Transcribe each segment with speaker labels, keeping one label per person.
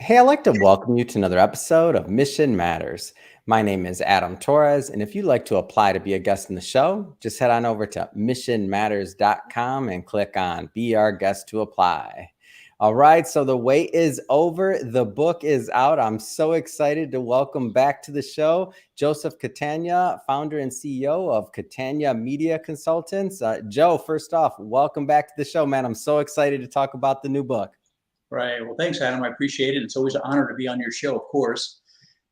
Speaker 1: Hey, I'd like to welcome you to another episode of Mission Matters. My name is Adam Torres, and if you'd like to apply to be a guest in the show, just head on over to missionmatters.com and click on Be Our Guest to Apply. All right, so the wait is over. The book is out. I'm so excited to welcome back to the show Joseph Catania, founder and CEO of Catania Media Consultants. Joe, first off, welcome back to the show, man. I'm so excited to talk about the new book.
Speaker 2: Right. Well, thanks, Adam. I appreciate it. It's always an honor to be on your show, of course.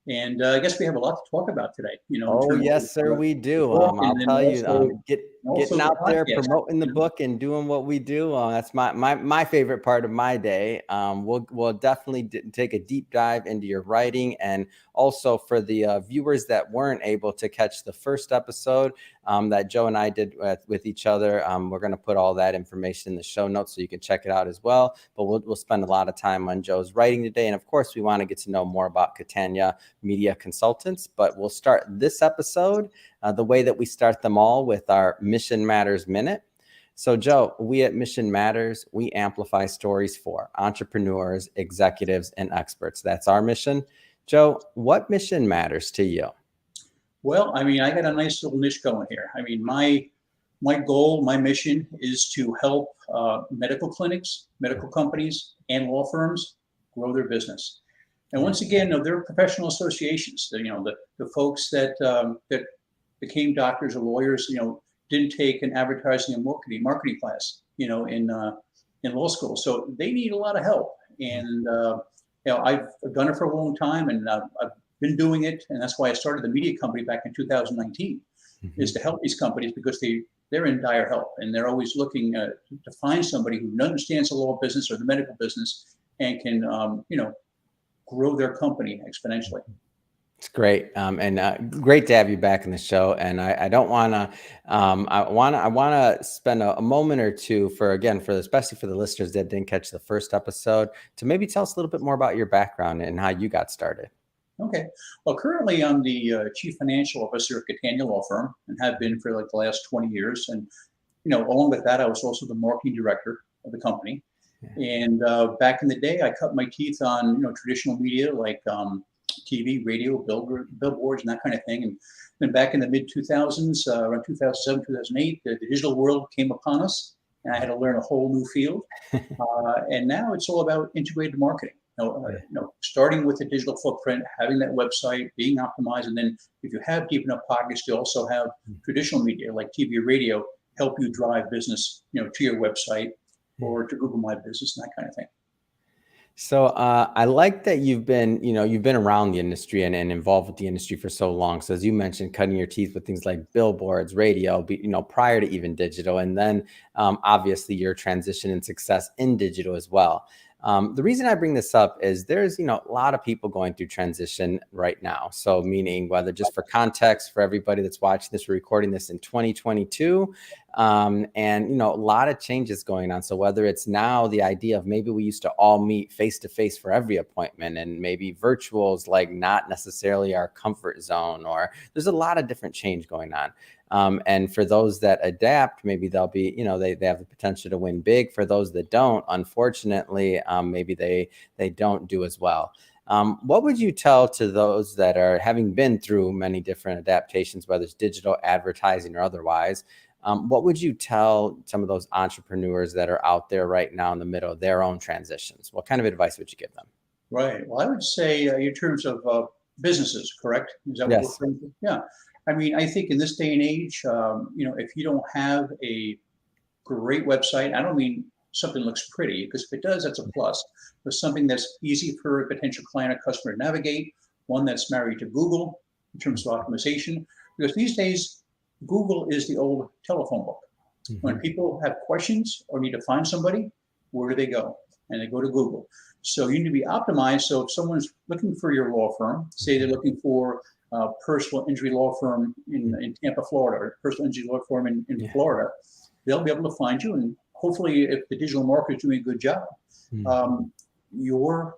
Speaker 2: And I guess we have a lot to talk about today, in
Speaker 1: Oh,
Speaker 2: terms of
Speaker 1: yes, sir, we
Speaker 2: the
Speaker 1: do.
Speaker 2: book
Speaker 1: I'll
Speaker 2: and then
Speaker 1: tell you, getting
Speaker 2: also the
Speaker 1: out there,
Speaker 2: podcast.
Speaker 1: promoting the book and doing what we do. That's my favorite part of my day. We'll definitely take a deep dive into your writing, and also for the viewers that weren't able to catch the first episode that Joe and I did with each other. We're going to put all that information in the show notes so you can check it out as well. But we'll spend a lot of time on Joe's writing today, and of course, we want to get to know more about Catania Media Consultants. But we'll start this episode the way that we start them all, with our Mission Matters Minute. So, Joe, we at Mission Matters, we amplify stories for entrepreneurs, executives, and experts. That's our mission. Joe, what mission matters to you?
Speaker 2: Well, I got a nice little niche going here. My goal, my mission is to help medical clinics, medical companies, and law firms grow their business. And once again, they're professional associations. The folks that became doctors or lawyers, didn't take an advertising and marketing class, in law school. So they need a lot of help. And I've done it for a long time, and I've been doing it, and that's why I started the media company back in 2019, is to help these companies, because they're in dire help, and they're always looking to find somebody who understands the law business or the medical business and can grow their company exponentially.
Speaker 1: It's great, and great to have you back in the show. And I don't want to, I want to spend a moment or two especially for the listeners that didn't catch the first episode, to maybe tell us a little bit more about your background and how you got started.
Speaker 2: Okay. Well, currently I'm the chief financial officer at Catania Law Firm, and have been for like the last 20 years. And along with that, I was also the marketing director of the company. And back in the day, I cut my teeth on traditional media like TV, radio, billboards, and that kind of thing. And then back in the mid 2000s, around 2007, 2008, the digital world came upon us, and I had to learn a whole new field. And now it's all about integrated marketing. Starting with the digital footprint, having that website being optimized, and then if you have deep enough pockets, you also have traditional media like TV or radio help you drive business, to your website or to Google My Business and that kind of thing.
Speaker 1: So I like that you've been around the industry and involved with the industry for so long. So as you mentioned, cutting your teeth with things like billboards, radio, prior to even digital, and then obviously your transition and success in digital as well. The reason I bring this up is there's, a lot of people going through transition right now. So meaning, whether just for context for everybody that's watching this, we're recording this in 2022. And, a lot of changes going on. So whether it's now the idea of maybe we used to all meet face to face for every appointment, and maybe virtual's like not necessarily our comfort zone, or there's a lot of different change going on. And for those that adapt, maybe they'll be, they have the potential to win big. For those that don't, unfortunately, maybe they don't do as well. What would you tell to those that are having been through many different adaptations, whether it's digital, advertising, or otherwise? What would you tell some of those entrepreneurs that are out there right now in the middle of their own transitions? What kind of advice would you give them?
Speaker 2: Right. Well, I would say in terms of businesses, correct? Is that what
Speaker 1: Yes.
Speaker 2: we're referring to? Yeah. I think in this day and age, if you don't have a great website, I don't mean something looks pretty, because if it does, that's a plus. But something that's easy for a potential client or customer to navigate, one that's married to Google in terms of optimization. Because these days, Google is the old telephone book. When people have questions or need to find somebody, where do they go? And they go to Google. So you need to be optimized. So if someone's looking for your law firm, say they're looking for a personal injury law firm in Tampa, Florida, or personal injury law firm in Florida, they'll be able to find you. And hopefully, if the digital market is doing a good job, your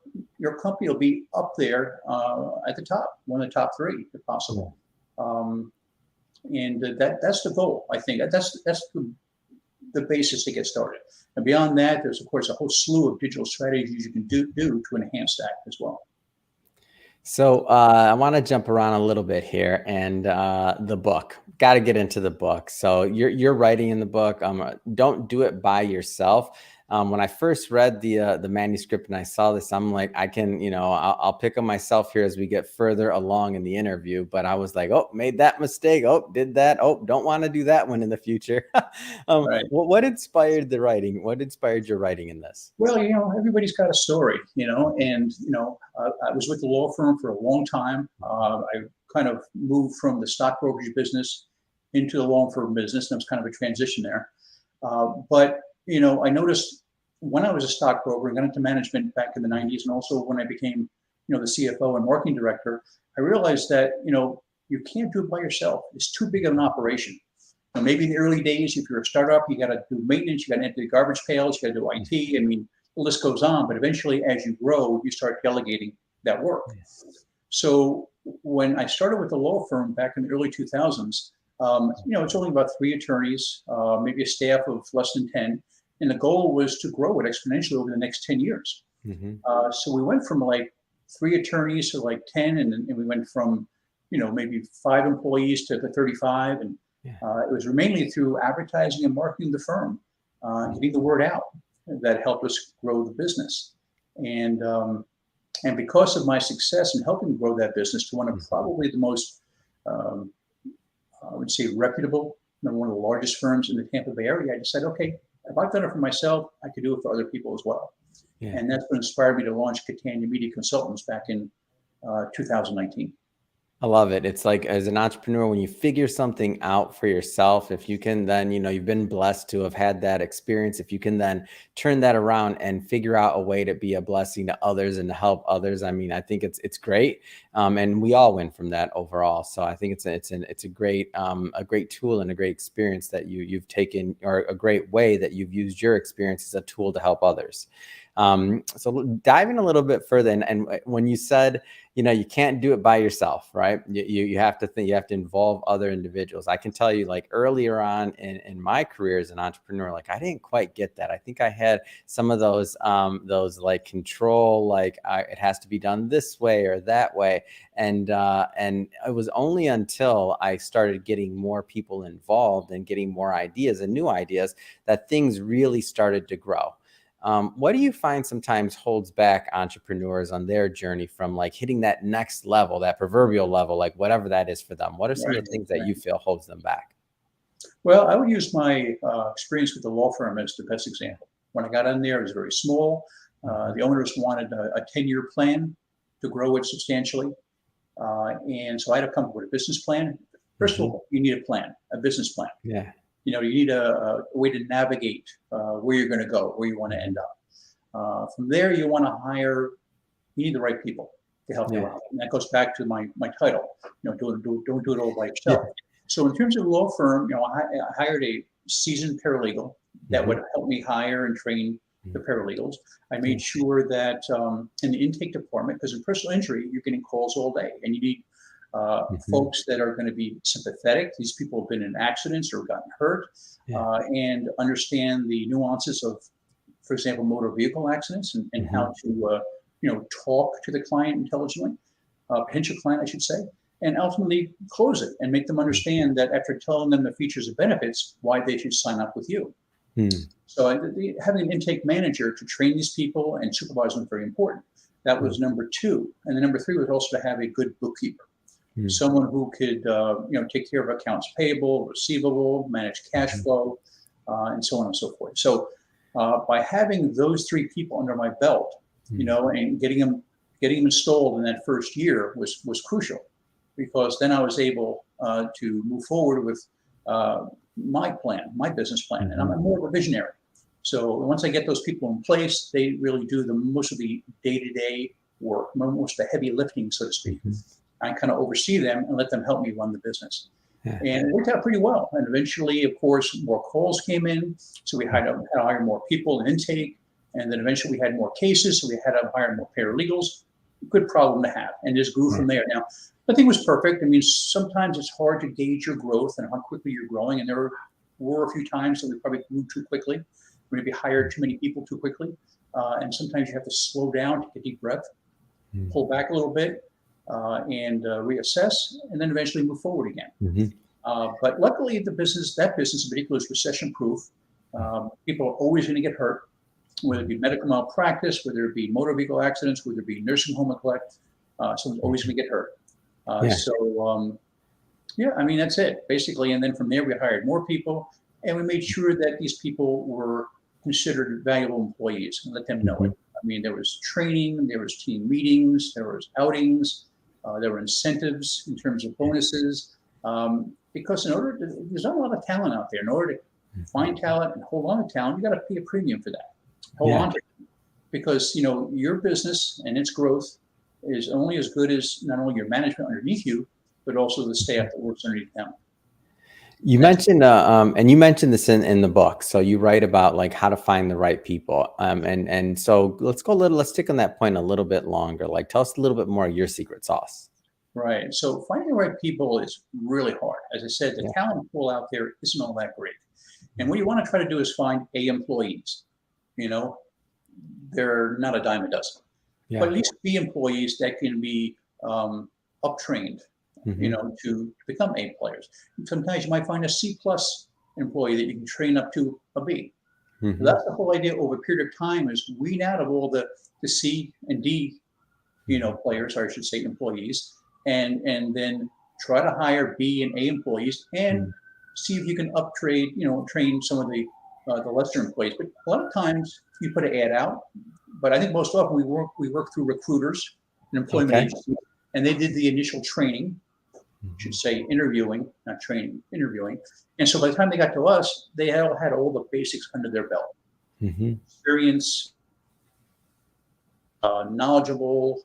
Speaker 2: company will be up there at the top, one of the top three, if possible. And that's the goal. I think that's the the basis to get started. And beyond that, there's of course a whole slew of digital strategies you can do to enhance that as well.
Speaker 1: So I want to jump around a little bit here, and the book. Got to get into the book. So you're writing in the book. Don't do it by yourself. When I first read the manuscript and I saw this, I'm like, I can, I'll pick on myself here as we get further along in the interview. But I was like, oh, made that mistake. Oh, did that. Oh, don't want to do that one in the future.
Speaker 2: Right.
Speaker 1: What inspired the writing? What inspired your writing in this?
Speaker 2: Well, everybody's got a story, and, I was with the law firm for a long time. I kind of moved from the stock brokerage business into the law firm business, and it was kind of a transition there. But, I noticed when I was a stockbroker and got into management back in the 90s, and also when I became, the CFO and marketing director, I realized that, you can't do it by yourself. It's too big of an operation. Maybe in the early days, if you're a startup, you got to do maintenance, you got to empty the garbage pails, you got to do IT. I mean, the list goes on. But eventually, as you grow, you start delegating that work. So when I started with the law firm back in the early 2000s, it's only about 3 attorneys, maybe a staff of less than 10. And the goal was to grow it exponentially over the next 10 years.
Speaker 1: Mm-hmm.
Speaker 2: So we went from like 3 attorneys to like 10, and we went from, maybe 5 employees to 35. And it was mainly through advertising and marketing the firm, getting the word out that helped us grow the business. And because of my success in helping grow that business to one of probably the most, I would say, reputable, one of the largest firms in the Tampa Bay area, I decided, okay, if I've done it for myself, I could do it for other people as well. Yeah. And that's what inspired me to launch Catania Media Consultants back in 2019.
Speaker 1: I love it. It's like, as an entrepreneur, when you figure something out for yourself, if you can then, you've been blessed to have had that experience. If you can then turn that around and figure out a way to be a blessing to others and to help others, I mean, I think it's great. And we all win from that overall. So I think it's a great tool and a great experience that you've taken, or a great way that you've used your experience as a tool to help others. So diving a little bit further, and when you said, you can't do it by yourself, right? You have to think, you have to involve other individuals. I can tell you, like, earlier on in my career as an entrepreneur, like, I didn't quite get that. I think I had some of those like control, like it has to be done this way or that way. And it was only until I started getting more people involved and getting more ideas and new ideas that things really started to grow. What do you find sometimes holds back entrepreneurs on their journey from like hitting that next level, that proverbial level, like whatever that is for them? What are some of the things that you feel holds them back?
Speaker 2: Well, I would use my experience with the law firm as the best example. When I got in there, it was very small. The owners wanted a 10-year plan to grow it substantially. And so I had to come up with a business plan. First of all, you need a plan, a business plan.
Speaker 1: Yeah.
Speaker 2: You need a way to navigate where you're going to go, where you want to end up. From there, you want to hire, you need the right people to help you out. And that goes back to my title, don't do it all by yourself. Yeah. So in terms of the law firm, I hired a seasoned paralegal that would help me hire and train the paralegals. I made sure that in the intake department, because in personal injury, you're getting calls all day, and you need folks that are going to be sympathetic. These people have been in accidents or gotten hurt, and understand the nuances of, for example, motor vehicle accidents, and how to talk to the client intelligently, potential client, I should say, and ultimately close it and make them understand that after telling them the features and benefits, why they should sign up with you. So having an intake manager to train these people and supervise them is very important. That was number 2. And then number 3 was also to have a good bookkeeper. Someone who could, take care of accounts payable, receivable, manage cash flow, and so on and so forth. So by having those 3 people under my belt, and getting them installed in that first year was crucial, because then I was able to move forward with my plan, my business plan, and I'm more of a visionary. So once I get those people in place, they really do most of the day-to-day work, most of the heavy lifting, so to speak. I kind of oversee them and let them help me run the business. And it worked out pretty well. And eventually, of course, more calls came in. So we had to hire more people in intake. And then eventually we had more cases. So we had to hire more paralegals. Good problem to have. And just grew from there. Now, nothing was perfect. I mean, sometimes it's hard to gauge your growth and how quickly you're growing. And there were were a few times that we probably grew too quickly. We maybe hired too many people too quickly. And sometimes you have to slow down, take a deep breath, pull back a little bit, and reassess, and then eventually move forward again. But luckily, that business in particular is recession-proof. People are always going to get hurt, whether it be medical malpractice, whether it be motor vehicle accidents, whether it be nursing home neglect. Someone's always going to get hurt. So, I mean, that's it, basically. And then from there, we hired more people, and we made sure that these people were considered valuable employees and let them know it. I mean, there was training, there was team meetings, there was outings, there were incentives in terms of bonuses. Because there's not a lot of talent out there. In order to find talent and hold on to talent, you got to pay a premium for that. Hold on to it. Because, your business and its growth is only as good as not only your management underneath you, but also the staff that works underneath them.
Speaker 1: You mentioned, and you mentioned this in the book. So you write about like how to find the right people. And so let's stick on that point a little bit longer. Like, tell us a little bit more of your secret sauce.
Speaker 2: Right. So finding the right people is really hard. As I said, the talent pool out there isn't all that great. And what you want to try to do is find A employees. They're not a dime a dozen. But at least B employees that can be uptrained, to become A players. Sometimes you might find a C plus employee that you can train up to a B. So that's the whole idea over a period of time, is weed out of all the C and D, players, or I should say employees, and then try to hire B and A employees and see if you can train some of the lesser employees. But a lot of times you put an ad out, but I think most often we work through recruiters and employment agencies, and they did the initial training, should say interviewing, not training, interviewing. And so by the time they got to us, they all had all the basics under their belt. Experience, knowledgeable,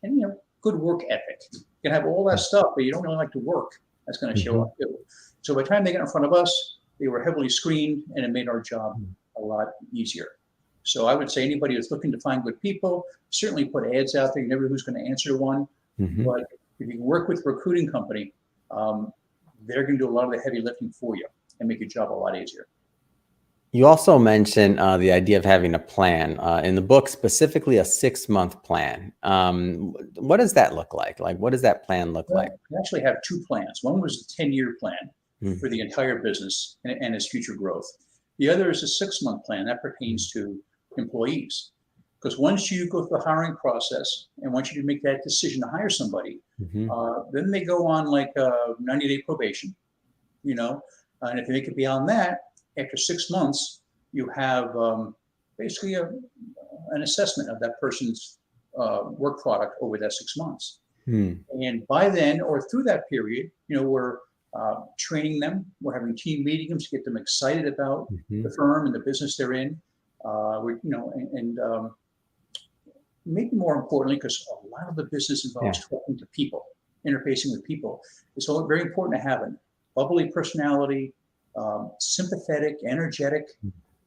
Speaker 2: and good work ethic. You can have all that stuff, but you don't really like to work. That's going to show up too. So by the time they got in front of us, they were heavily screened, and it made our job a lot easier. So I would say anybody who's looking to find good people, certainly put ads out there. You never know who's going to answer one. But if you can work with a recruiting company, they're going to do a lot of the heavy lifting for you and make your job a lot easier.
Speaker 1: You also mentioned the idea of having a plan in the book, specifically a 6-month plan. What does that look like? Like, what does that plan look like?
Speaker 2: We actually have 2 plans. One was a 10-year plan for the entire business and its future growth. The other is a 6-month plan that pertains to employees. Because once you go through the hiring process and once you make that decision to hire somebody, then they go on like a 90-day probation, and if they make it beyond that, after 6 months, you have basically an assessment of that person's work product over that 6 months. And by then, or through that period, we're training them. We're having team meetings to get them excited about the firm and the business they're in. Maybe more importantly, because a lot of the business involves talking to people, interfacing with people. It's very important to have a bubbly personality, sympathetic, energetic,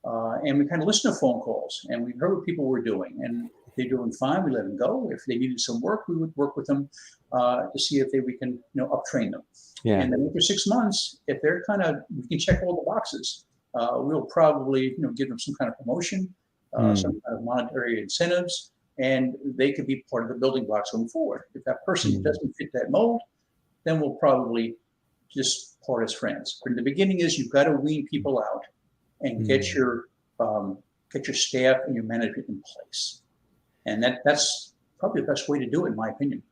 Speaker 2: and we kind of listen to phone calls, and we heard what people were doing, and if they're doing fine, we let them go. If they needed some work, we would work with them to see if we can uptrain them. And then after 6 months, if they're we can check all the boxes. We'll probably give them some kind of promotion, some kind of monetary incentives, and they could be part of the building blocks going forward. If that person doesn't fit that mold, then we'll probably just part as friends. But in the beginning you've got to wean people out and get your staff and your management in place. And that's probably the best way to do it, in my opinion.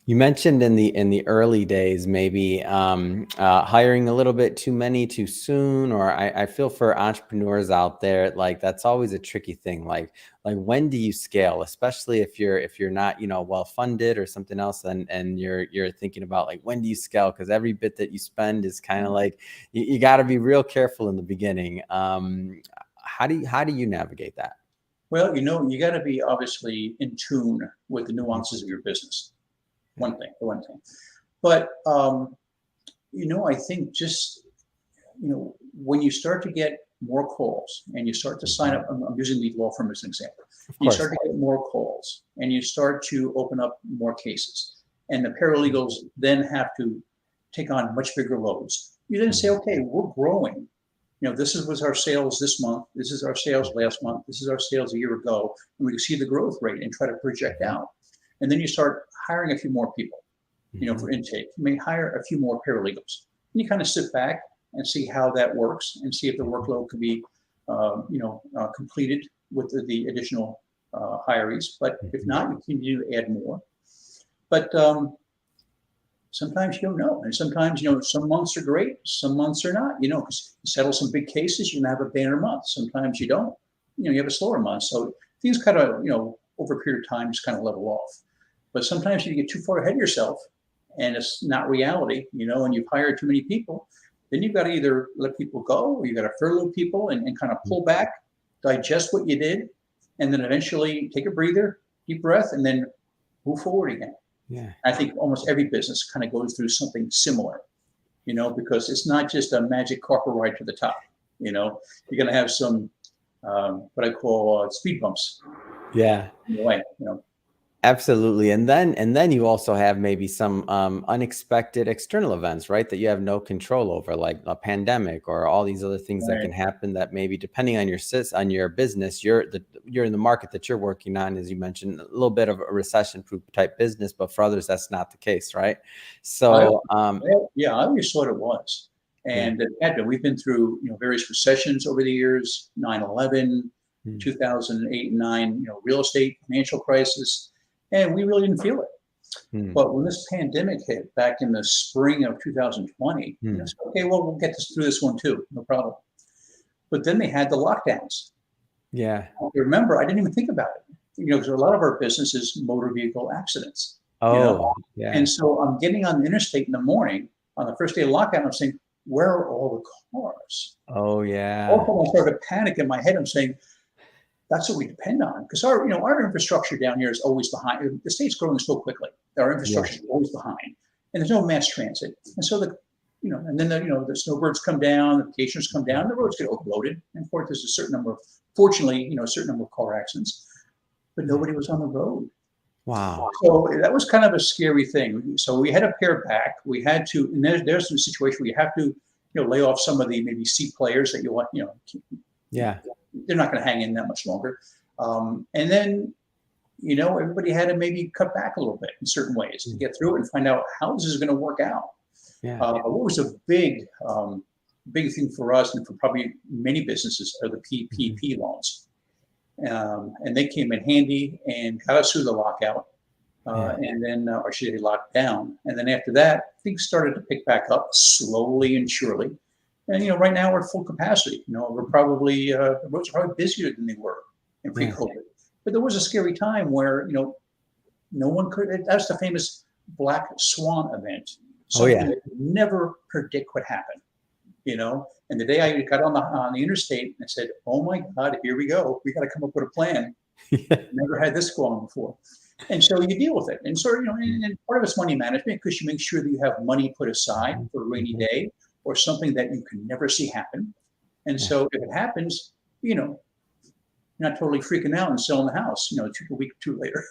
Speaker 1: You mentioned in the early days, maybe hiring a little bit too many too soon, or I feel for entrepreneurs out there, like that's always a tricky thing. Like when do you scale, especially if you're not well funded or something else, and you're thinking about like when do you scale, because every bit that you spend is kind of like you got to be real careful in the beginning. How do you navigate that?
Speaker 2: Well, you got to be obviously in tune with the nuances of your business. One thing. But, I think just, when you start to get more calls and you start to sign up, I'm using the law firm as an example. You start to get more calls and you start to open up more cases. And the paralegals then have to take on much bigger loads. You then say, okay, we're growing. This was our sales this month. This is our sales last month. This is our sales a year ago. And we can see the growth rate and try to project out. And then you start hiring a few more people, for intake. You may hire a few more paralegals. And you kind of sit back and see how that works and see if the workload can be, completed with the additional hirees. But if not, you continue to add more. But sometimes you don't know. And sometimes, some months are great, some months are not, because you settle some big cases, you can have a banner month. Sometimes you don't, you have a slower month. So things kind of, over a period of time, just kind of level off. But sometimes you get too far ahead of yourself and it's not reality, and you've hired too many people, then you've got to either let people go or you've got to furlough people and kind of pull back, digest what you did, and then eventually take a breather, deep breath, and then move forward again.
Speaker 1: Yeah.
Speaker 2: I think almost every business kind of goes through something similar, because it's not just a magic carpet ride to the top. You're going to have some, what I call speed bumps.
Speaker 1: Yeah.
Speaker 2: In the way,
Speaker 1: Absolutely. And then you also have maybe some unexpected external events, right? That you have no control over, like a pandemic or all these other things that can happen that maybe depending on your business, you're in the market that you're working on, as you mentioned, a little bit of a recession-proof type business, but for others, that's not the case, right? So
Speaker 2: yeah, I always thought it was. And it had been. We've been through various recessions over the years, 9/11, 2008 and 9, real estate, financial crisis. And we really didn't feel it. But when this pandemic hit back in the spring of 2020, said, okay, well, we'll get through this one too, no problem. But then they had the lockdowns.
Speaker 1: Yeah.
Speaker 2: Remember, I didn't even think about it. Because a lot of our business is motor vehicle accidents.
Speaker 1: Oh, yeah.
Speaker 2: And so I'm getting on the interstate in the morning on the first day of lockdown. I'm saying, where are all the cars?
Speaker 1: Oh, yeah.
Speaker 2: Also, I started to panic in my head. I'm saying, that's what we depend on, because our infrastructure down here is always behind. The state's growing so quickly. Our infrastructure is always behind, and there's no mass transit. And so and then the snowbirds come down, the vacationers come down, the roads get overloaded. And of course, there's a certain number of car accidents, but nobody was on the road.
Speaker 1: Wow.
Speaker 2: So that was kind of a scary thing. So we had to pare back. We had to, and there's some situation where you have to, lay off some of the maybe C players that you want,
Speaker 1: Yeah.
Speaker 2: They're not going to hang in that much longer. And then, everybody had to maybe cut back a little bit in certain ways to get through it and find out how this is going to work out.
Speaker 1: Yeah.
Speaker 2: What was a big thing for us and for probably many businesses are the PPP loans. And they came in handy and got us through the lockout. And then, or should they locked down? And then after that, things started to pick back up slowly and surely. And right now we're at full capacity. We're probably the roads are probably busier than they were in pre-COVID. But there was a scary time where no one could. That's the famous black swan event. Something that you never predict what happened. And the day I got on the interstate, I said, "Oh my God, here we go. We got to come up with a plan." Never had this go on before. And so you deal with it. And so and part of it's money management, because you make sure that you have money put aside for a rainy day, or something that you can never see happen. And so if it happens, you're not totally freaking out and selling the house, a week or two later,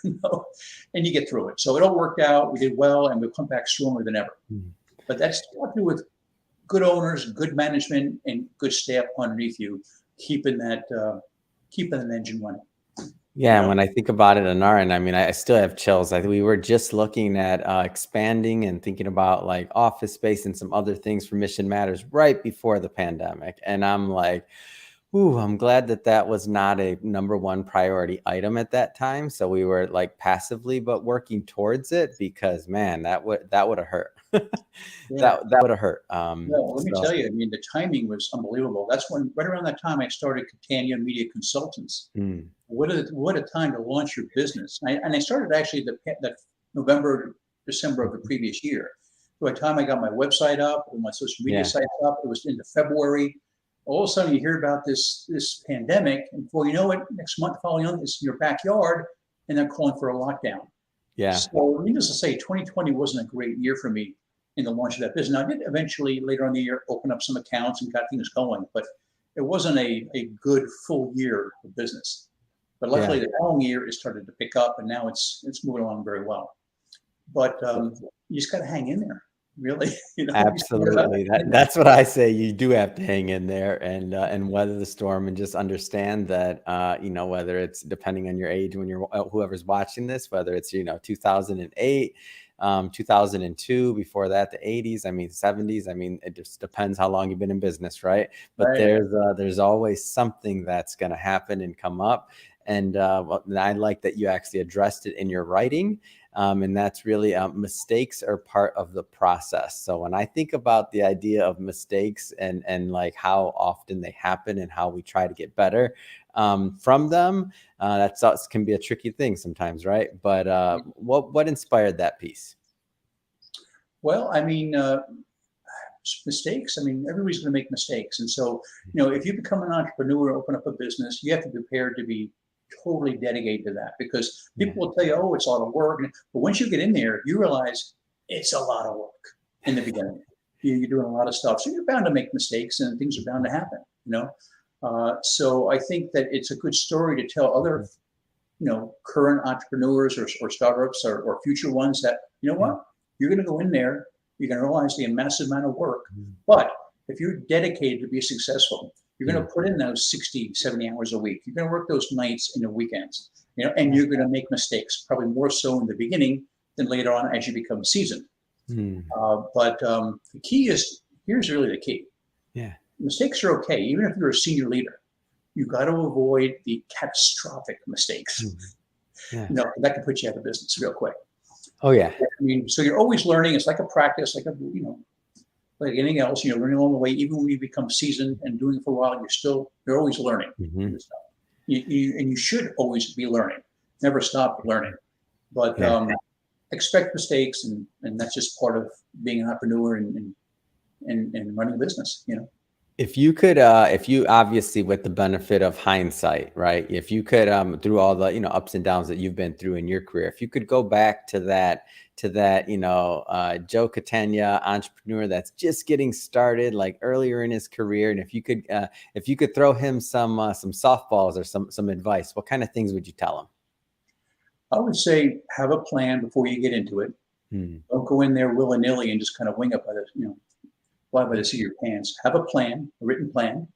Speaker 2: and you get through it. So it all worked out. We did well, and we'll come back stronger than ever. But that's what to do with good owners, good management, and good staff underneath you, keeping an engine running.
Speaker 1: Yeah, and when I think about it on our end, I mean, I still have chills. We were just looking at expanding and thinking about like office space and some other things for Mission Matters right before the pandemic. And I'm like, ooh, I'm glad that was not a number one priority item at that time. So we were like passively, but working towards it, because man, that would have hurt. That would have hurt.
Speaker 2: Well, let me tell you, I mean, the timing was unbelievable. That's when, right around that time, I started Catania Media Consultants. What a time to launch your business. And I started actually the November, December of the previous year. By the time I got my website up and my social media site up, it was into February. All of a sudden, you hear about this pandemic, and before you know it, next month, following on, it's in your backyard, and they're calling for a lockdown.
Speaker 1: Yeah.
Speaker 2: So needless to say, 2020 wasn't a great year for me in the launch of that business. Now, I did eventually, later on in the year, open up some accounts and got things going, but it wasn't a good full year of business. But luckily, the following year, it started to pick up, and now it's moving along very well. But you just got to hang in there. really, be smart about
Speaker 1: Absolutely.
Speaker 2: it.
Speaker 1: That's what I say. You do have to hang in there and weather the storm and just understand that whether it's depending on your age when you're whoever's watching this, whether it's 2008, 2002, before that the 80s, I mean 70s, I mean it just depends how long you've been in business, right? But
Speaker 2: Right.
Speaker 1: there's always something that's going to happen and come up. And and I like that you actually addressed it in your writing. And that's really mistakes are part of the process. So when I think about the idea of mistakes and like how often they happen and how we try to get better from them, that can be a tricky thing sometimes, right? But what inspired that piece?
Speaker 2: Well, I mean, mistakes. I mean, everybody's going to make mistakes, and so if you become an entrepreneur, open up a business, you have to be prepared to be totally dedicated to that because
Speaker 1: Yeah.
Speaker 2: people will tell you, "Oh, it's a lot of work," but once you get in there, you realize it's a lot of work in the beginning. You're doing a lot of stuff, so you're bound to make mistakes, and things are bound to happen. So I think that it's a good story to tell other, current entrepreneurs or startups or future ones that what you're going to go in there, you're going to realize the massive amount of work, but if you're dedicated to be successful, you're going to put in those 60, 70 hours a week. You're going to work those nights and the weekends, and you're going to make mistakes, probably more so in the beginning than later on as you become seasoned. But the key is, here's really the key.
Speaker 1: Yeah.
Speaker 2: Mistakes are okay. Even if you're a senior leader, you got to avoid the catastrophic mistakes.
Speaker 1: Yeah.
Speaker 2: That can put you out of business real quick.
Speaker 1: Oh yeah.
Speaker 2: I mean, so you're always learning. It's like a practice, like like anything else. Learning along the way. Even when you become seasoned and doing it for a while, you're always learning. You should always be learning. Never stop learning. But expect mistakes, and that's just part of being an entrepreneur and running a business.
Speaker 1: If you could, if you obviously with the benefit of hindsight, right? If you could, through all the ups and downs that you've been through in your career, if you could go back to that, Joe Catania entrepreneur that's just getting started, like earlier in his career, and if you could throw him some softballs or some advice, what kind of things would you tell him?
Speaker 2: I would say have a plan before you get into it. Don't go in there willy-nilly and just kind of wing it fly by the seat of your pants. Have a plan, a written plan,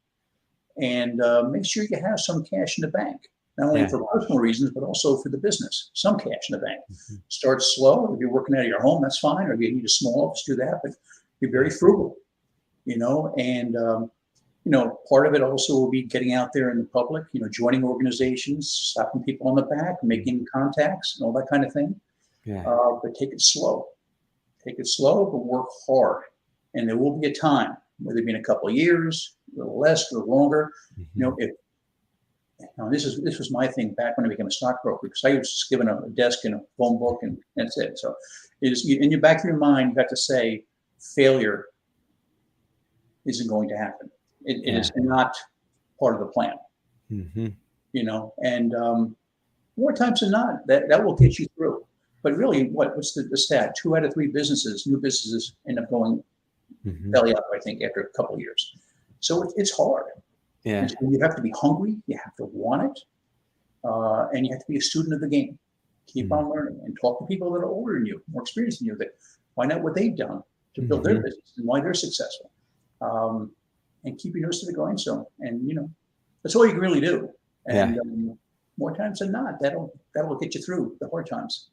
Speaker 2: and make sure you have some cash in the bank, not only for personal reasons, but also for the business. Some cash in the bank. Start slow. If you're working out of your home, that's fine. Or if you need a small office, do that. But be very frugal, and part of it also will be getting out there in the public, joining organizations, stopping people on the back, making contacts, and all that kind of thing. But take it slow. Take it slow, but work hard. And there will be a time, whether it be in a couple of years, a little less or longer. This was my thing back when I became a stockbroker, because I was just given a desk and a phone book, and that's it. So, in your back of your mind, you have to say, failure isn't going to happen. It is not part of the plan. And more times than not, that will get you through. But really, what's the stat? 2 out of 3 new businesses end up going belly up, I think, after a couple of years. So it's hard.
Speaker 1: Yeah.
Speaker 2: So you have to be hungry. You have to want it. And you have to be a student of the game. Keep on learning and talk to people that are older than you, more experienced than you, that find out what they've done to build their business and why they're successful. And keep your nose to the grindstone. And, that's all you can really do. And more times than not, that'll get you through the hard times.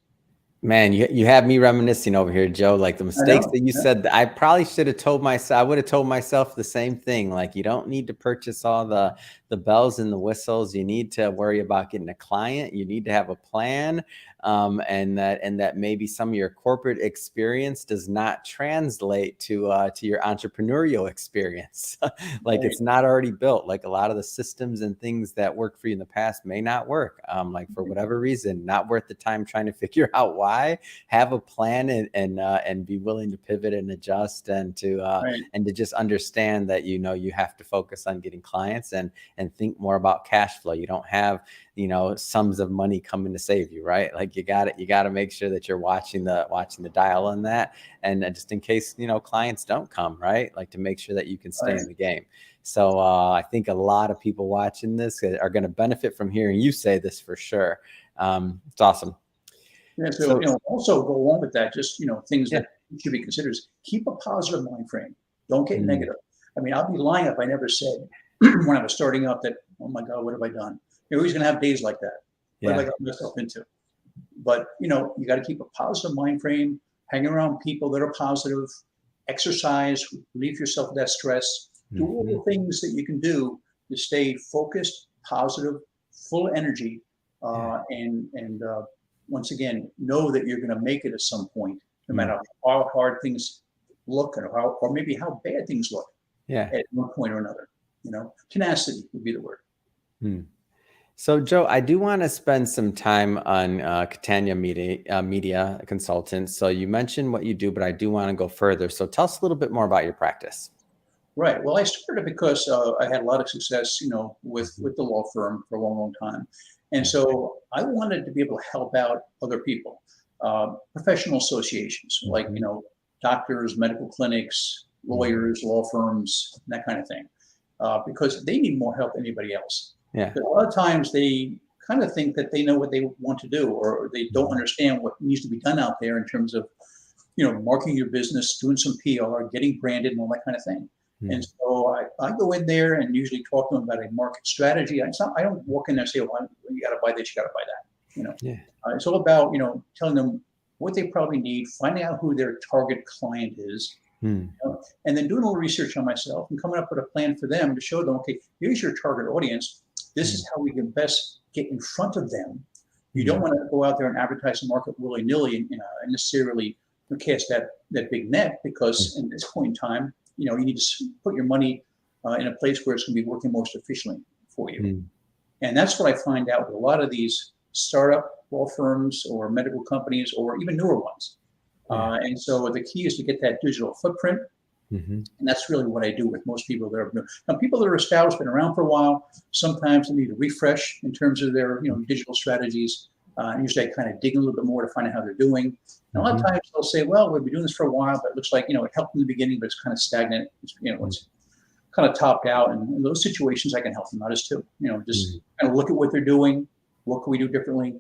Speaker 1: Man, you have me reminiscing over here, Joe. Like the mistakes that you said, I probably should have told myself. I would have told myself the same thing. Like you don't need to purchase all the bells and the whistles. You need to worry about getting a client. You need to have a plan, and that maybe some of your corporate experience does not translate to your entrepreneurial experience. Like it's not already built. Like a lot of the systems and things that worked for you in the past may not work. Like for whatever reason, not worth the time trying to figure out why. Have a plan and be willing to pivot and adjust and to just understand that you have to focus on getting clients and think more about cash flow. You don't have sums of money coming to save you, right? Like you got to make sure that you're watching the dial on that, and just in case clients don't come, right? Like to make sure that you can stay in the game. So I think a lot of people watching this are going to benefit from hearing you say this for sure. It's awesome.
Speaker 2: Yeah, so also go along with that, just things that should be considered is keep a positive mind frame. Don't get negative. I mean, I'll be lying if I never said when I was starting out that, oh my God, what have I done? You're always going to have days like that. What have I got myself into? But, you got to keep a positive mind frame, hang around people that are positive, exercise, relieve yourself of that stress, do all the things that you can do to stay focused, positive, full of energy, and once again, know that you're going to make it at some point, no matter how hard things look or maybe how bad things look at one point or another. Tenacity would be the word.
Speaker 1: So, Joe, I do want to spend some time on Catania Media Consultants. So you mentioned what you do, but I do want to go further. So tell us a little bit more about your practice.
Speaker 2: Right. Well, I started because I had a lot of success, with the law firm for a long, long time. And so I wanted to be able to help out other people, professional associations, like, doctors, medical clinics, lawyers, law firms, that kind of thing, because they need more help than anybody else. A lot of times they kind of think that they know what they want to do, or they don't understand what needs to be done out there in terms of, marketing your business, doing some PR, getting branded and all that kind of thing. And so I go in there and usually talk to them about a market strategy. I don't walk in there and say, well, you got to buy this, you got to buy that. It's all about, telling them what they probably need, finding out who their target client is, and then doing a little research on myself and coming up with a plan for them to show them, okay, here's your target audience. This is how we can best get in front of them. You don't want to go out there and advertise and market willy-nilly and necessarily cast that big net, because in this point in time, you need to put your money in a place where it's going to be working most efficiently for you. And that's what I find out with a lot of these startup law firms or medical companies or even newer ones. And so the key is to get that digital footprint. And that's really what I do with most people that are new. Now, people that are established, been around for a while, sometimes they need a refresh in terms of their digital strategies. Usually I kind of dig a little bit more to find out how they're doing. And a lot of times they'll say, well, we've been doing this for a while, but it looks like, it helped in the beginning, but it's kind of stagnant. It's, it's kind of topped out. And in those situations, I can help them out as too. Just kind of look at what they're doing. What can we do differently?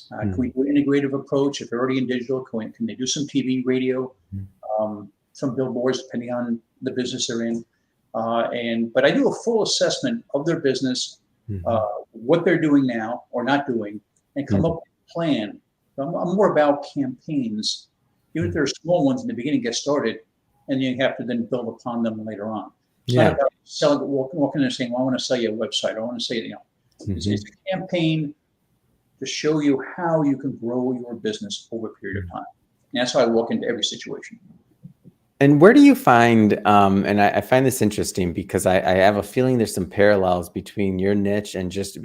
Speaker 2: Can we do an integrative approach? If they're already in digital, can they do some TV, radio, some billboards, depending on the business they're in? But I do a full assessment of their business, what they're doing now or not doing, and come up with a plan. I'm more about campaigns, even if they're small ones in the beginning, get started, and you have to then build upon them later on. It's not about selling, walking in and saying, well, I want to sell you a website. I want to say, it's a campaign to show you how you can grow your business over a period of time. And that's how I walk into every situation.
Speaker 1: And where do you find, and I find this interesting because I have a feeling there's some parallels between your niche and just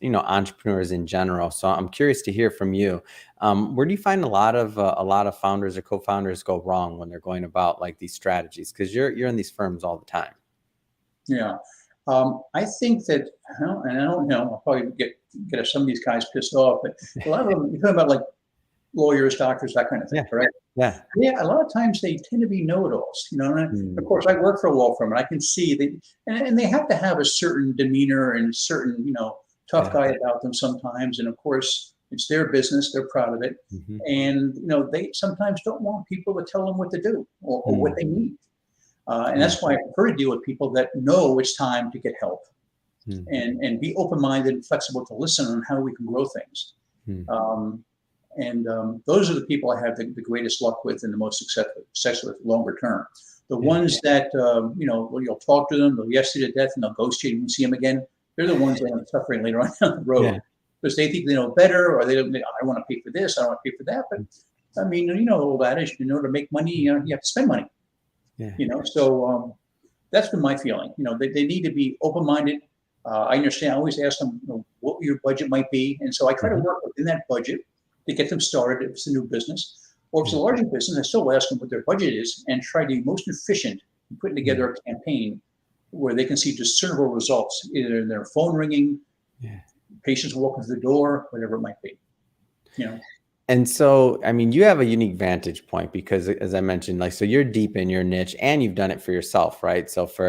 Speaker 1: entrepreneurs in general. So I'm curious to hear from you. Where do you find a lot of founders or co-founders go wrong when they're going about like these strategies? Because you're in these firms all the time.
Speaker 2: Yeah, I think that, and I don't know, I'll probably get some of these guys pissed off, but a lot of them, you're talking about like lawyers, doctors, that kind of thing, right? Yeah, a lot of times they tend to be know-it-alls, and of course I work for a law firm and I can see that, and they have to have a certain demeanor and certain, tough guy about them sometimes. And of course it's their business, they're proud of it. And, they sometimes don't want people to tell them what to do or what they need. And that's why I prefer to deal with people that know it's time to get help and be open-minded and flexible to listen on how we can grow things. Those are the people I have the greatest luck with and the most success with longer term. The ones that, you'll talk to them, they'll yes you to death, and they'll ghost you and you won't see them again. They're the ones that are suffering later on down the road because they think they know better, or they don't. I want to pay for this, I don't want to pay for that. But I mean, all that is, in order to make money, you have to spend money. So that's been my feeling. They need to be open-minded. I understand. I always ask them, what your budget might be, and so I try to work within that budget to get them started if it's a new business. Or if it's a larger business, I still ask them what their budget is and try to be most efficient in putting together a campaign where they can see discernible results, either in their phone ringing, patients walking through the door, whatever it might be.
Speaker 1: And so, I mean, you have a unique vantage point because, as I mentioned, like, so you're deep in your niche and you've done it for yourself, right? So for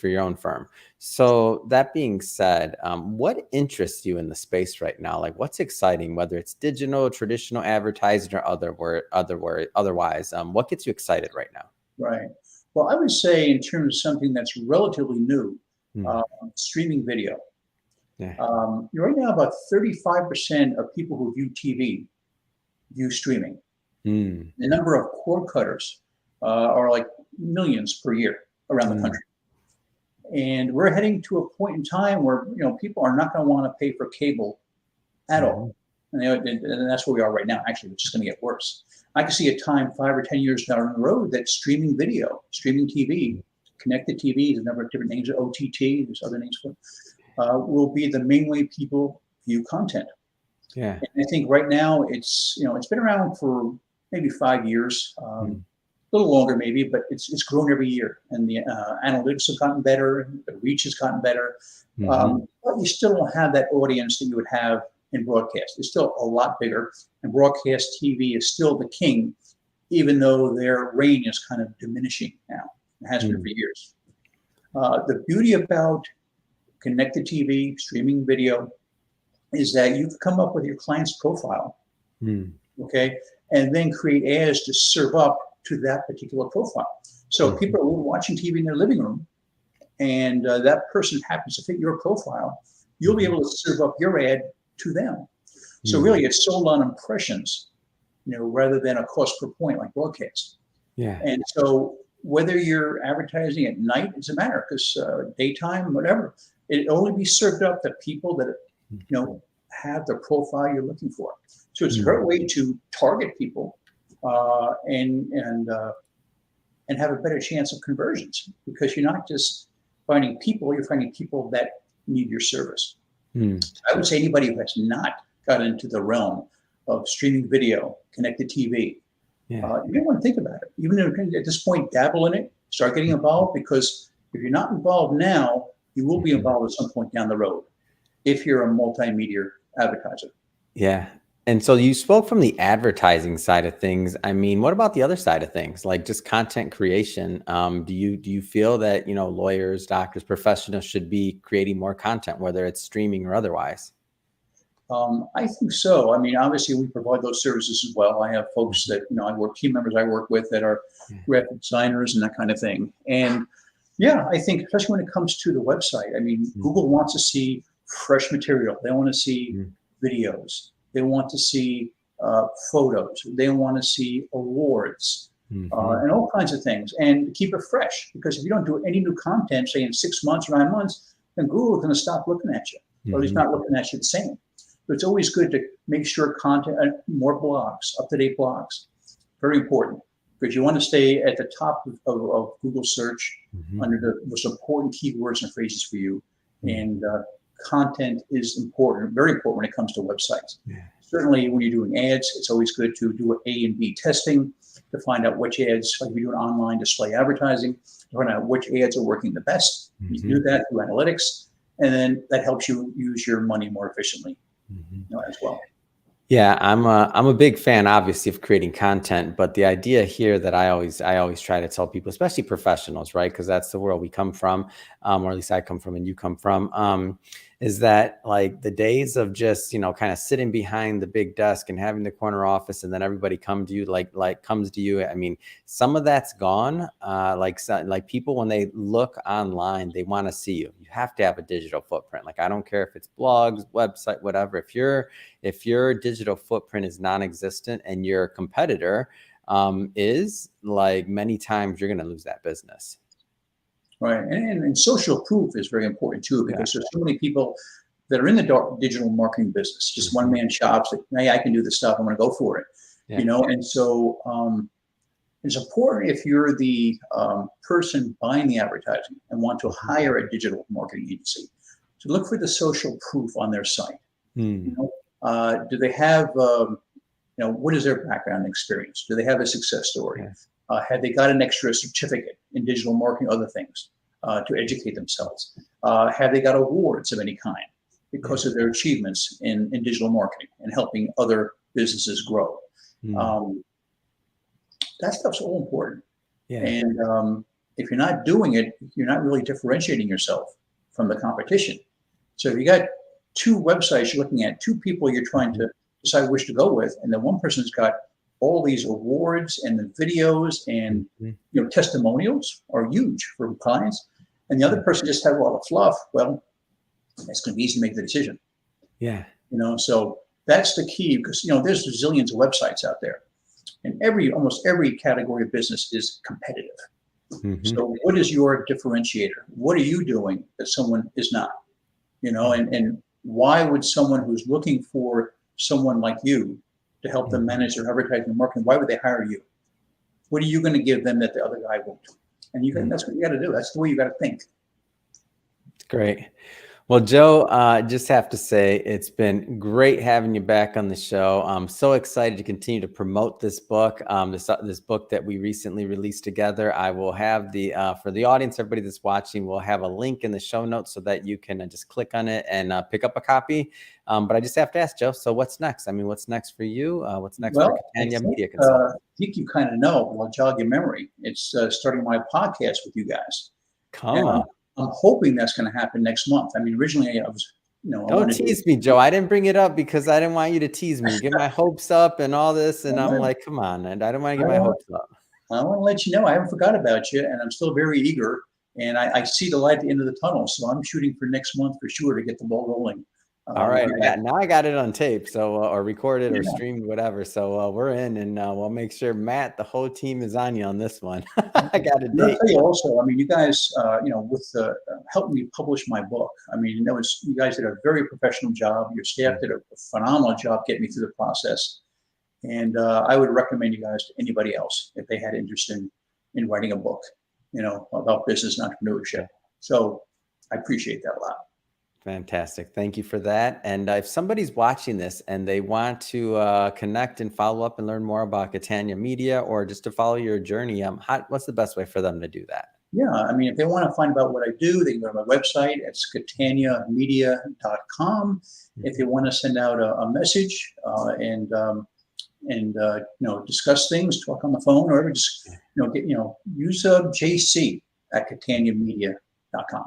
Speaker 1: your own firm. So that being said, what interests you in the space right now? Like, what's exciting, whether it's digital, traditional advertising, or otherwise? What gets you excited right now?
Speaker 2: Right. Well, I would say in terms of something that's relatively new,
Speaker 1: Hmm.
Speaker 2: uh, streaming video.
Speaker 1: Yeah.
Speaker 2: Right now, about 35% of people who view TV view streaming.
Speaker 1: Hmm.
Speaker 2: The number of cord cutters are like millions per year around the
Speaker 1: Hmm.
Speaker 2: country. And we're heading to a point in time where people are not going to want to pay for cable at
Speaker 1: Hmm.
Speaker 2: all. And that's where we are right now. Actually, it's just going to get worse. I can see a time 5 or 10 years down the road that streaming video, streaming TV, connected TV, there's a number of different names, OTT, there's other names for it, will be the main way people view content.
Speaker 1: Yeah.
Speaker 2: And I think right now it's been around for maybe 5 years,
Speaker 1: Hmm.
Speaker 2: a little longer maybe, but it's grown every year, and the analytics have gotten better, the reach has gotten better,
Speaker 1: Hmm.
Speaker 2: but you still don't have that audience that you would have in broadcast. It's still a lot bigger, and broadcast TV is still the king, even though their reign is kind of diminishing now. It has been
Speaker 1: Hmm.
Speaker 2: for years. The beauty about connected TV, streaming video, is that you can come up with your client's profile,
Speaker 1: Hmm.
Speaker 2: okay, and then create ads to serve up to that particular profile. So
Speaker 1: Hmm.
Speaker 2: people are watching TV in their living room, and that person happens to fit your profile. You'll be
Speaker 1: Hmm.
Speaker 2: able to serve up your ad to them. So
Speaker 1: Hmm.
Speaker 2: really, it's sold on impressions, rather than a cost per point like broadcast.
Speaker 1: Yeah.
Speaker 2: And so whether you're advertising at night, it doesn't matter because daytime, whatever, it only be served up to people that have the profile you're looking for. So it's a
Speaker 1: Hmm.
Speaker 2: great way to target people and have a better chance of conversions because you're not just finding people, you're finding people that need your service.
Speaker 1: Hmm.
Speaker 2: So I would say anybody who has not got into the realm of streaming video, connected TV,
Speaker 1: Yeah.
Speaker 2: you may want to think about it. Even if at this point, dabble in it, start getting involved, because if you're not involved now, you will be
Speaker 1: Mhm.
Speaker 2: involved at some point down the road if you're a multimedia advertiser.
Speaker 1: Yeah. And so you spoke from the advertising side of things. I mean, what about the other side of things, like just content creation? Do you feel that, lawyers, doctors, professionals should be creating more content, whether it's streaming or otherwise?
Speaker 2: I think so. I mean, obviously, we provide those services as well. I have folks
Speaker 1: Mhm.
Speaker 2: that team members I work with that are
Speaker 1: Yeah.
Speaker 2: graphic designers and that kind of thing. And yeah, I think especially when it comes to the website, I mean,
Speaker 1: Mhm.
Speaker 2: Google wants to see fresh material. They want to see
Speaker 1: Mhm.
Speaker 2: videos. They want to see photos. They want to see awards
Speaker 1: Mhm.
Speaker 2: and all kinds of things, and keep it fresh. Because if you don't do any new content, say in 6 months or 9 months, then Google is going to stop looking at you, or at least
Speaker 1: Mhm.
Speaker 2: not looking at you the same. So it's always good to make sure content, more blogs, up-to-date blogs, very important, because you want to stay at the top of Google search
Speaker 1: Mhm.
Speaker 2: under the most important keywords and phrases for you.
Speaker 1: Mhm.
Speaker 2: And content is important, very important when it comes to websites.
Speaker 1: Yeah.
Speaker 2: Certainly, when you're doing ads, it's always good to do A and B testing to find out which ads, like we do an online display advertising, to find out which ads are working the best. You can do
Speaker 1: Mhm.
Speaker 2: that through analytics, and then that helps you use your money more efficiently,
Speaker 1: Mhm.
Speaker 2: as well.
Speaker 1: Yeah, I'm a big fan, obviously, of creating content, but the idea here that I always try to tell people, especially professionals, right? Because that's the world we come from, or at least I come from and you come from, is that like the days of just kind of sitting behind the big desk and having the corner office, and then everybody come to you like comes to you. I mean, some of that's gone. Like people when they look online, they want to see you. You have to have a digital footprint. Like I don't care if it's blogs, website, whatever. If your digital footprint is non-existent and your competitor is, like, many times you're going to lose that business.
Speaker 2: Right. And social proof is very important too,
Speaker 1: Yeah.
Speaker 2: because there's so many people that are in the digital marketing business, just one
Speaker 1: Mhm.
Speaker 2: man shops that, hey, I can do this stuff. I'm going to go for it.
Speaker 1: Yeah.
Speaker 2: And so it's important if you're the person buying the advertising and want to
Speaker 1: Mhm.
Speaker 2: hire a digital marketing agency to look for the social proof on their site. You
Speaker 1: Hmm.
Speaker 2: know, do they have, what is their background experience? Do they have a success story?
Speaker 1: Yeah.
Speaker 2: Have they got an extra certificate in digital marketing, other things to educate themselves? Have they got awards of any kind
Speaker 1: Yeah.
Speaker 2: because of their achievements in digital marketing and helping other businesses grow. That stuff's all important.
Speaker 1: Yeah.
Speaker 2: And if you're not doing it, you're not really differentiating yourself from the competition. So if you got two websites you're looking at, two people you're trying to decide which to go with, and then one person's got all these awards and the videos and testimonials are huge for clients, and the other person just has a lot of fluff, well, it's going to be easy to make the decision.
Speaker 1: Yeah.
Speaker 2: So that's the key, because there's zillions of websites out there, and almost every category of business is competitive. So what is your differentiator? What are you doing that someone is not? And why would someone who's looking for someone like you to help them manage their advertising and marketing, why would they hire you? What are you going to give them that the other guy won't? And that's what you got to do. That's the way you got to think.
Speaker 1: Great. Well, Joe, just have to say it's been great having you back on the show. I'm so excited to continue to promote this book, this book that we recently released together. I will have for the audience, everybody that's watching, we'll have a link in the show notes so that you can just click on it and pick up a copy. But I just have to ask, Joe, so what's next? I mean, what's next for you? What's next for Catania Media Consulting?
Speaker 2: I think you kind of know, but I'll jog your memory. It's starting my podcast with you guys.
Speaker 1: Come on.
Speaker 2: I'm hoping that's going to happen next month. I mean, originally I was,
Speaker 1: Don't tease me, Joe. I didn't bring it up because I didn't want you to tease me. Get my hopes up and all this. And I'm like, come on. And I don't want to get my hopes up.
Speaker 2: I want to let you know I haven't forgot about you, and I'm still very eager. And I see the light at the end of the tunnel. So I'm shooting for next month for sure to get the ball rolling.
Speaker 1: All right. Now I got it on tape, so or recorded or streamed, whatever. So we're in, and we'll make sure Matt, the whole team, is on you on this one. I got a date.
Speaker 2: I'll tell you also, I mean, you guys, with helping me publish my book. I mean, you guys did a very professional job. Your staff did a phenomenal job getting me through the process. And I would recommend you guys to anybody else if they had interest in writing a book, about business and entrepreneurship. So I appreciate that a lot.
Speaker 1: Fantastic. Thank you for that. And if somebody's watching this and they want to connect and follow up and learn more about Catania Media, or just to follow your journey, what's the best way for them to do that?
Speaker 2: Yeah, I mean, if they want to find out what I do, they can go to my website. It's cataniamedia.com. If they want to send out a message and discuss things, talk on the phone, or just use JC at cataniamedia.com.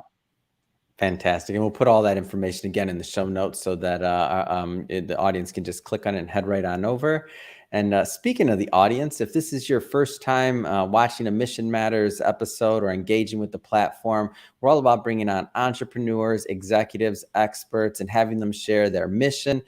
Speaker 1: Fantastic. And we'll put all that information again in the show notes so that the audience can just click on it and head right on over. And speaking of the audience, if this is your first time watching a Mission Matters episode or engaging with the platform, we're all about bringing on entrepreneurs, executives, experts, and having them share their mission,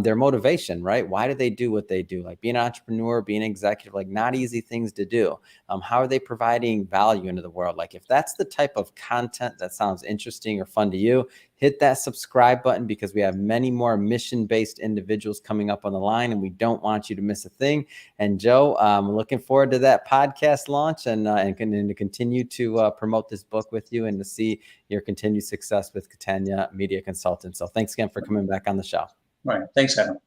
Speaker 1: their motivation, right? Why do they do what they do? Like being an entrepreneur, being an executive, like not easy things to do. How are they providing value into the world? Like if that's the type of content that sounds interesting or fun to you, hit that subscribe button, because we have many more mission-based individuals coming up on the line, and we don't want you to miss a thing. And Joe, I'm looking forward to that podcast launch and to continue to promote this book with you and to see your continued success with Catania Media Consultants. So thanks again for coming back on the show.
Speaker 2: All right. Thanks, Adam.